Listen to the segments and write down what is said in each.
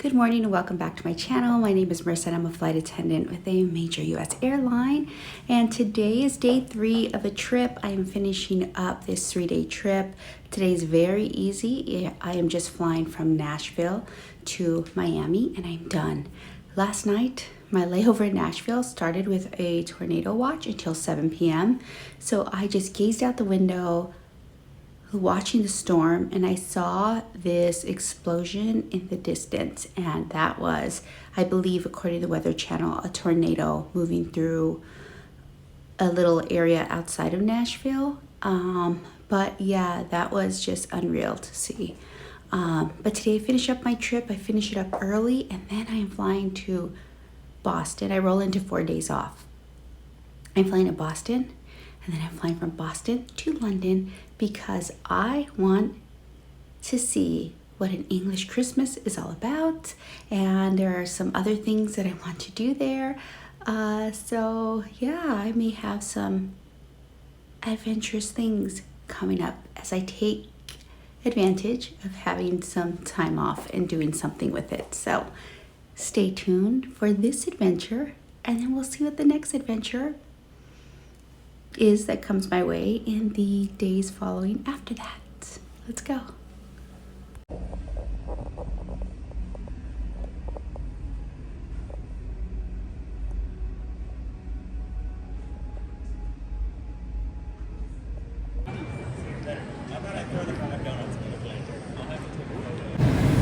Good morning and welcome back to my channel. My name is Marissa and I'm a flight attendant with a major US airline. And today is day 3 of a trip. I am finishing up this 3-day trip. Today's very easy. I am just flying from Nashville to Miami and I'm done. Last night, my layover in Nashville started with a tornado watch until 7 p.m. So I just gazed out the window, watching the storm, and I saw this explosion in the distance, and that was, I believe, according to the Weather Channel, a tornado moving through a little area outside of Nashville. But yeah, that was just unreal to see. But today I finish up my trip. I finish it up early, and then I am flying to Boston. I roll into 4 days off. I'm flying to Boston, and then I'm flying from Boston to London because I want to see what an English Christmas is all about. And there are some other things that I want to do there. So yeah, I may have some adventurous things coming up as I take advantage of having some time off and doing something with it. So stay tuned for this adventure, and then we'll see what the next adventure is that comes my way in the days following after that. Let's go.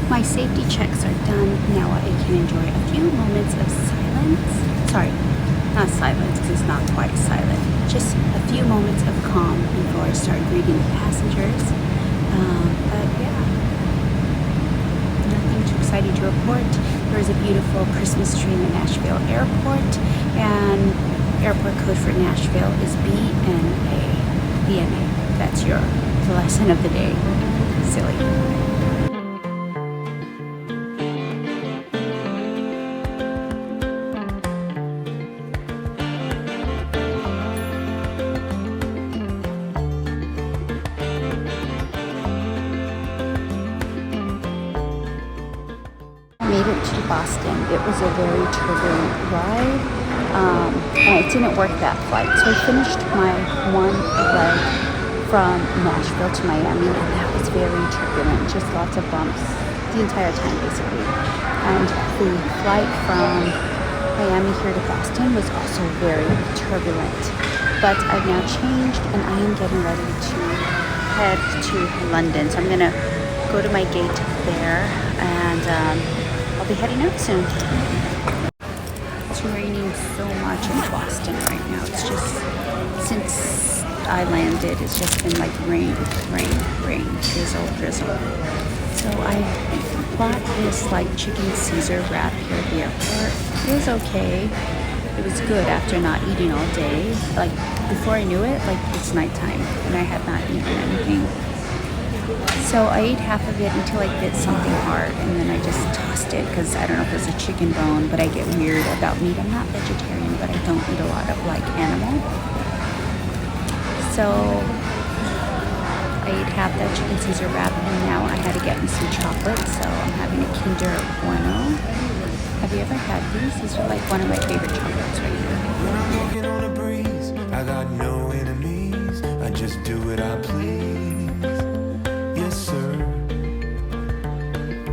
My safety checks are done. Now I can enjoy a few moments of silence. Sorry, not silence, because it's not quite silent. Just a few moments of calm before I start greeting the passengers. But yeah, nothing too exciting to report. There is a beautiful Christmas tree in the Nashville airport, and airport code for Nashville is BNA. BNA. That's the lesson of the day. Silly. Made it to Boston. It was a very turbulent ride, and it didn't work that flight. So I finished my one leg from Nashville to Miami, and that was very turbulent, just lots of bumps the entire time basically. And the flight from Miami here to Boston was also very turbulent. But I've now changed and I am getting ready to head to London. So I'm gonna go to my gate there, and I'll be heading out soon. It's raining so much in Boston right now. It's just, since I landed, it's just been like rain, drizzle. So I bought this like chicken Caesar wrap here at the airport. It was okay. It was good after not eating all day. Like before I knew it, like it's nighttime and I had not eaten anything. So I ate half of it until I bit something hard, and then I just tossed it because I don't know if it's a chicken bone, but I get weird about meat. I'm not vegetarian, but I don't eat a lot of like animal. So I ate half that chicken Caesar wrap, and now I had to get me some chocolate. So I'm having a Kinder Bueno. Have you ever had these? These are like one of my favorite chocolates right here. When I'm walking on a breeze, I got no enemies. I just do what I please.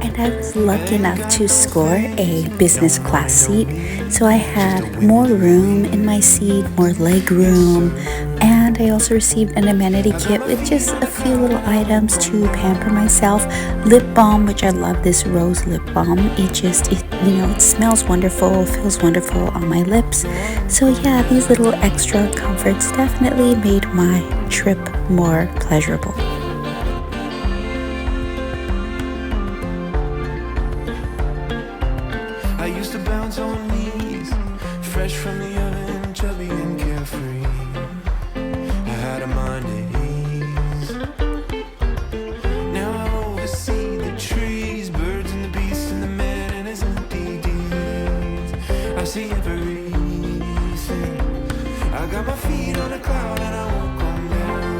And I was lucky enough to score a business class seat, so I had more room in my seat, more leg room, and I also received an amenity kit with just a few little items to pamper myself. Lip balm, which I love, this rose lip balm. It smells wonderful, feels wonderful on my lips. So yeah, these little extra comforts definitely made my trip more pleasurable. I used to bounce on knees, fresh from the oven, chubby and carefree. I had a mind at ease. Now I oversee the trees, birds and the beasts and the man and his empty deeds. I see everything. I got my feet on a cloud and I won't come down.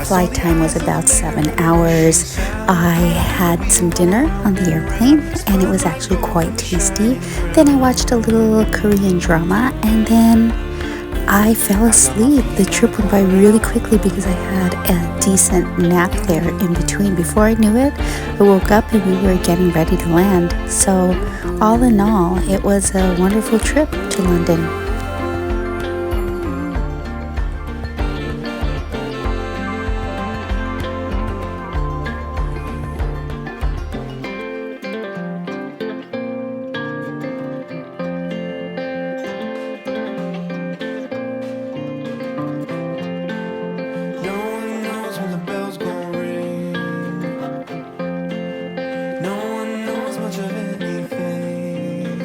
flight time was about 7 hours. I had some dinner on the airplane and it was actually quite tasty. Then I watched a little Korean drama and then I fell asleep. The trip went by really quickly because I had a decent nap there in between. Before I knew it, I woke up and we were getting ready to land. So all in all, it was a wonderful trip to London. No one knows when the bells gon' ring. No one knows much of anything.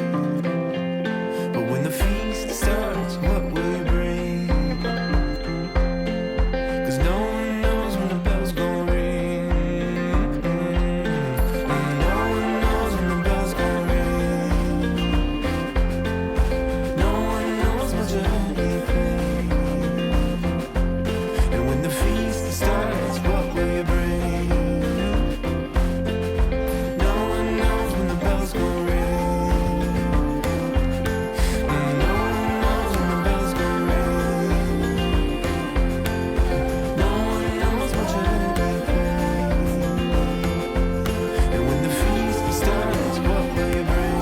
But when the feast starts, what will you bring? 'Cause no one knows when the bells gon' ring. No one knows when the bells gon' ring. No one knows much of anything. And when the feast starts, what will you bring? No one knows when the bells go ring. No one knows when the bells go ring. No one knows much of anything. And when the feast starts, what will you bring?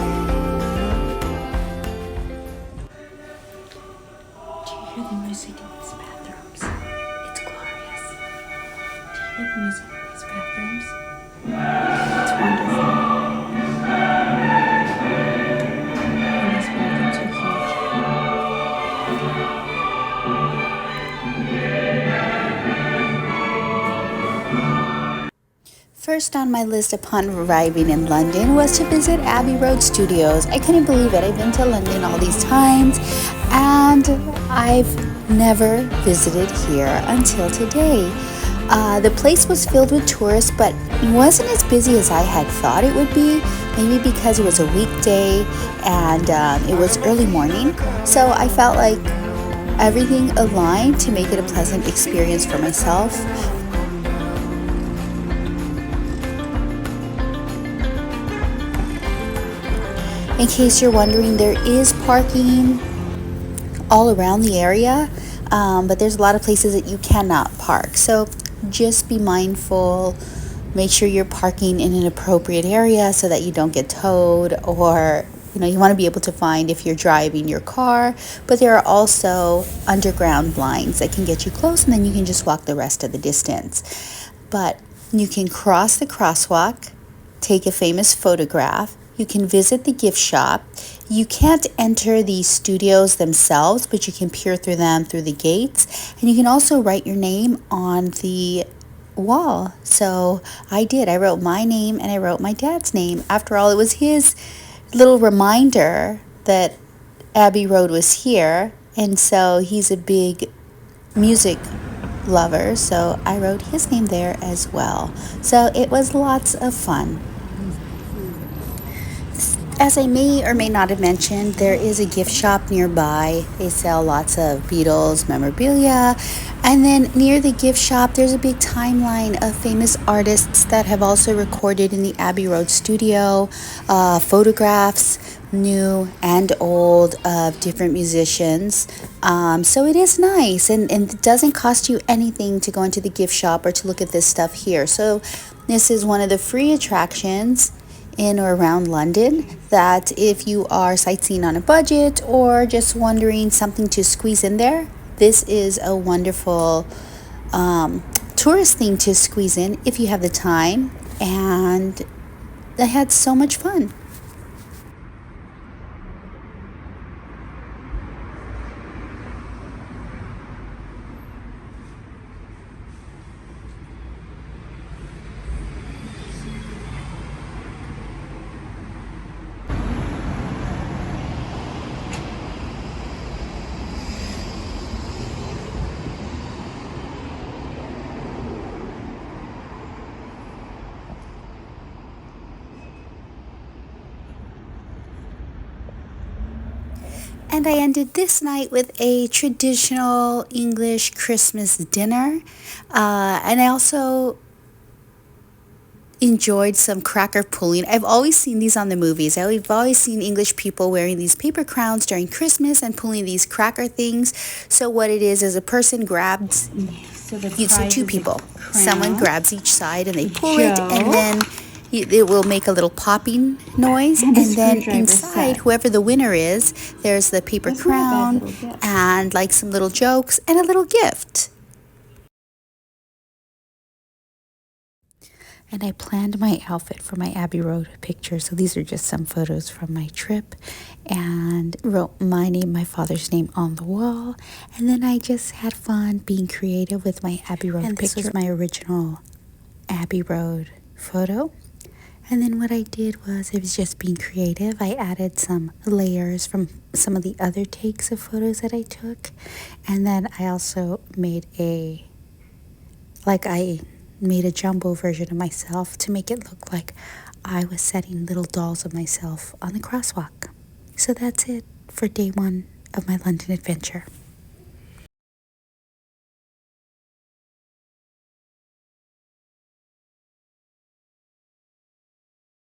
Do you hear the music in these bathrooms? It's glorious. Do you hear the music in these bathrooms? It's wonderful. And these bathrooms are huge. First on my list upon arriving in London was to visit Abbey Road Studios. I couldn't believe it. I've been to London all these times and I've never visited here until today. The place was filled with tourists, but it wasn't as busy as I had thought it would be. Maybe because it was a weekday and it was early morning. So I felt like everything aligned to make it a pleasant experience for myself. In case you're wondering, there is parking all around the area, but there's a lot of places that you cannot park. So just be mindful, make sure you're parking in an appropriate area so that you don't get towed, or you want to be able to find if you're driving your car. But there are also underground blinds that can get you close and then you can just walk the rest of the distance. But you can cross the crosswalk, take a famous photograph. You can visit the gift shop. You can't enter the studios themselves, but you can peer through them through the gates. And you can also write your name on the wall. So I did. I wrote my name and I wrote my dad's name. After all, it was his little reminder that Abbey Road was here. And so he's a big music lover. So I wrote his name there as well. So it was lots of fun. As I may or may not have mentioned, there is a gift shop nearby. They sell lots of Beatles memorabilia. And then near the gift shop, there's a big timeline of famous artists that have also recorded in the Abbey Road studio, photographs, new and old, of different musicians. So it is nice, and it doesn't cost you anything to go into the gift shop or to look at this stuff here. So this is one of the free attractions in or around London that if you are sightseeing on a budget or just wondering something to squeeze in there, this is a wonderful tourist thing to squeeze in if you have the time. And I had so much fun. And I ended this night with a traditional English Christmas dinner. And I also enjoyed some cracker pulling. I've always seen these on the movies. I've always seen English people wearing these paper crowns during Christmas and pulling these cracker things. So what it is a person grabs, so two people. Someone grabs each side and they pull it, and then it will make a little popping noise, and then inside, whoever the winner is, there's the paper crown and like some little jokes and a little gift. And I planned my outfit for my Abbey Road picture. So these are just some photos from my trip, and wrote my name, my father's name on the wall. And then I just had fun being creative with my Abbey Road picture. This was my original Abbey Road photo. And then what I did was, it was just being creative. I added some layers from some of the other takes of photos that I took. And then I also made a jumbo version of myself to make it look like I was setting little dolls of myself on the crosswalk. So that's it for day 1 of my London adventure.